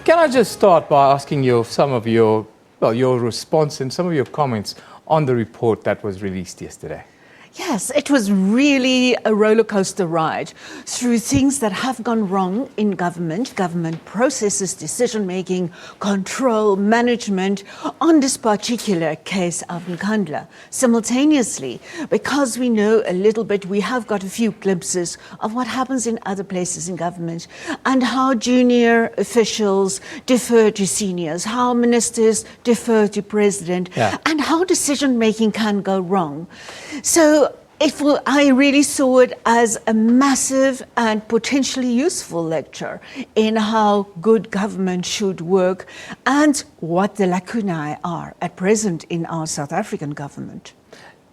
Can I just start by asking you some of your response and some of your comments on the report that was released yesterday? Yes, it was really a roller coaster ride through things that have gone wrong in government processes, decision making, control, management on this particular case of Nkandla. Simultaneously, because we know a little bit, we have got a few glimpses of what happens in other places in government and how junior officials defer to seniors, how ministers defer to president, and how decision making can go wrong. So I really saw it as a massive and potentially useful lecture in how good government should work and what the lacunae are at present in our South African government.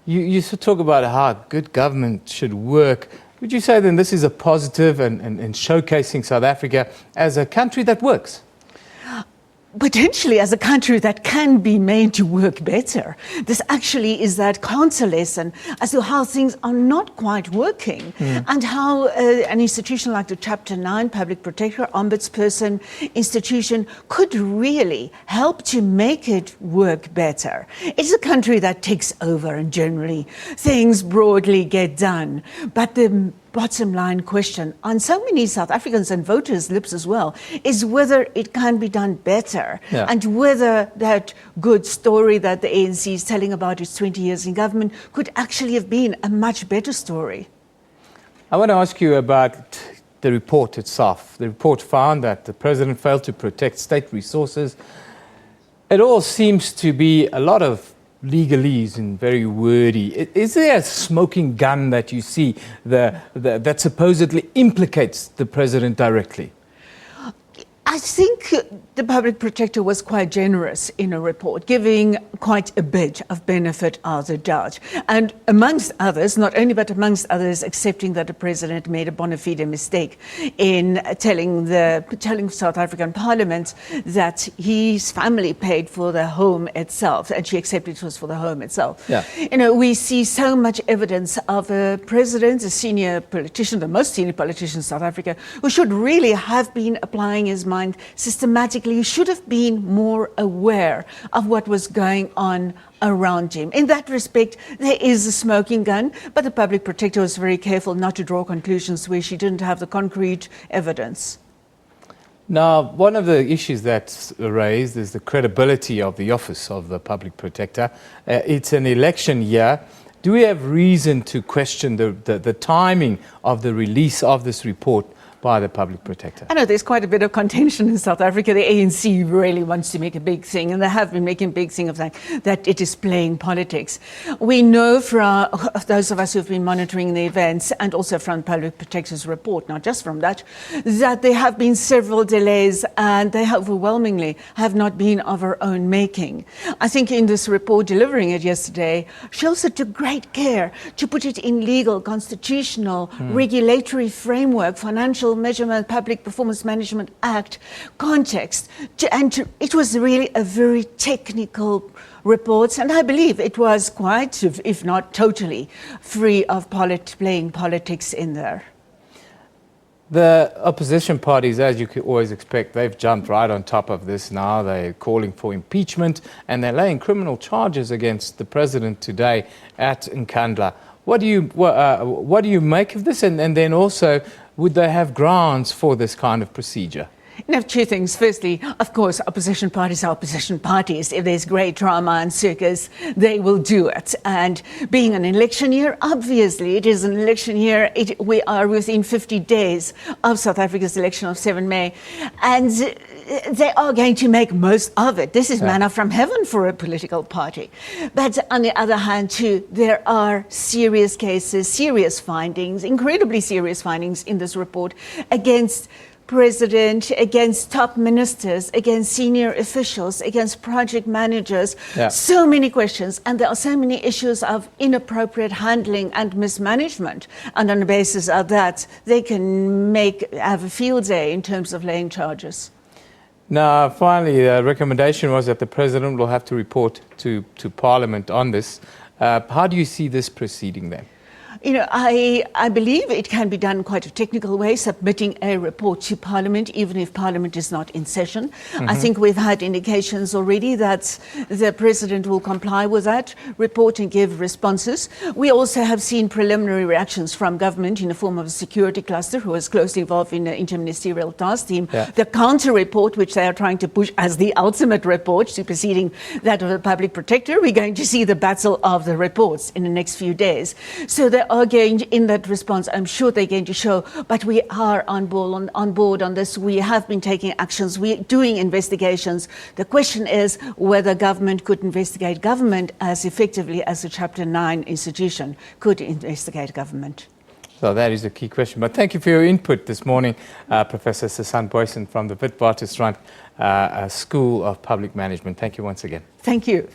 You talk about how good government should work. Would you say then this is a positive and showcasing South Africa as a country that works? Potentially as a country that can be made to work better. This actually is that counter lesson as to how things are not quite working and how an institution like the Chapter 9 Public Protector Ombudsperson institution could really help to make it work better. It's a country that takes over and generally things broadly get done, but the bottom line question on so many South Africans and voters' lips as well is whether it can be done better and whether that good story that the ANC is telling about its 20 years in government could actually have been a much better story. I want to ask you about the report itself. The report found that the president failed to protect state resources. It all seems to be a lot of legalese and very wordy. Is there a smoking gun that you see that supposedly implicates the president directly? I think the public protector was quite generous in a report, giving quite a bit of benefit of the doubt. And amongst others, not only but amongst others, accepting that the president made a bona fide mistake in telling South African Parliament that his family paid for the home itself, and she accepted it was for the home itself. You know, we see so much evidence of a president, a senior politician, the most senior politician in South Africa, who should really have been applying his mind systematically, should have been more aware of what was going on around him. In that respect, there is a smoking gun, but the public protector was very careful not to draw conclusions where she didn't have the concrete evidence. Now, one of the issues that's raised is the credibility of the office of the public protector. It's an election year. Do we have reason to question the timing of the release of this report by the public protector? I know there's quite a bit of contention in South Africa. The ANC really wants to make a big thing, and they have been making a big thing of that it is playing politics. We know from those of us who've been monitoring the events and also from public protector's report, not just from that there have been several delays and they overwhelmingly have not been of our own making. I think in this report, delivering it yesterday, she also took great care to put it in legal, constitutional, regulatory framework, financial measurement, Public Performance Management Act context. It was really a very technical report, and I believe it was quite, if not totally, free of playing politics in there. The opposition parties, as you could always expect, they've jumped right on top of this now. They're calling for impeachment and they're laying criminal charges against the president today at Nkandla. What do you make of this? And then also, would they have grounds for this kind of procedure? You know, two things. Firstly, of course, opposition parties are opposition parties. If there's great drama and circus, they will do it. And being an election year, obviously, it is an election year. We are within 50 days of South Africa's election of 7 May. And they are going to make most of it. This is manna from heaven for a political party. But on the other hand, too, there are serious cases, serious findings, incredibly serious findings in this report against president, against top ministers, against senior officials, against project managers. So many questions, and there are so many issues of inappropriate handling and mismanagement. And on the basis of that, they can have a field day in terms of laying charges. Now, finally, the recommendation was that the president will have to report to Parliament on this. How do you see this proceeding then? I believe it can be done quite a technical way, submitting a report to Parliament, even if Parliament is not in session. I think we've had indications already that the President will comply with that report and give responses. We also have seen preliminary reactions from government in the form of a security cluster who is closely involved in the interministerial task team. Yeah. The counter report, which they are trying to push as the ultimate report, superseding that of the public protector. We're going to see the battle of the reports in the next few days. So they are going, in that response, I'm sure they're going to show, but we are on board on this. We have been taking actions. We're doing investigations. The question is whether government could investigate government as effectively as a Chapter 9 institution could investigate government. So that is a key question. But thank you for your input this morning, Professor Booysen from the Witwatersrand School of Public Management. Thank you once again. Thank you.